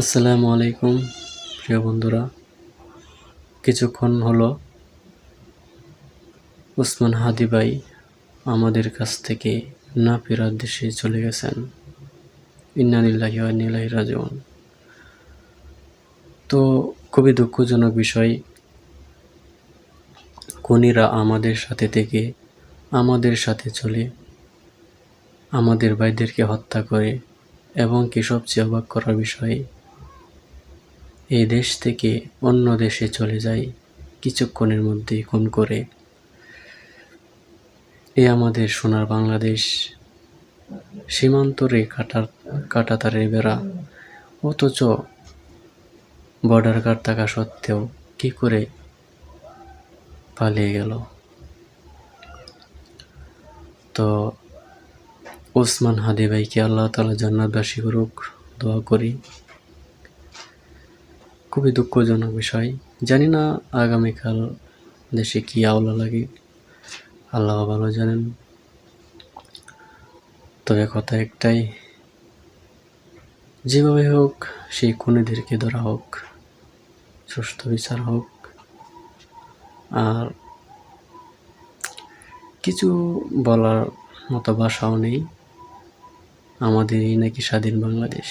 আসসালামু আলাইকুম প্রিয় বন্ধুরা। কিছুক্ষণ হলো ওসমান হাদি ভাই আমাদের কাছ থেকে না ফেরার দেশে চলে গেছেন। ইন্না লিল্লাহি ওয়া ইন্না ইলাইহি রাজিউন। তো খুবই দুঃখজনক বিষয়, খুনিরা আমাদের সাথে থেকে আমাদের সাথে চলে আমাদের ভাইদেরকে হত্যা করে, এবং কি সবচেয়ে অবাক করার বিষয়, এই দেশ থেকে অন্য দেশে চলে যায় কিছুক্ষণের মধ্যেই খুন করে। এ আমাদের সোনার বাংলাদেশ, সীমান্তরে কাঁটাতারের বেড়া, অথচ বর্ডার গার্ড থাকা সত্ত্বেও কি করে পালিয়ে গেল। তো ওসমান হাদি ভাইকে আল্লাহ তাআলা জান্নাতবাসী করুক, দোয়া করি। খুবই দুঃখজনক বিষয়, জানি না আগামীকাল দেশে কি আওলা লাগে, আল্লাহ ভালো জানেন। তবে কথা একটাই, যেভাবে হোক সেই খুনিদেরকে ধরা হোক, সুষ্ঠু বিচার হোক। আর কিছু বলার মতো ভাষাও নেই, আমাদেরই নাকি স্বাধীন বাংলাদেশ।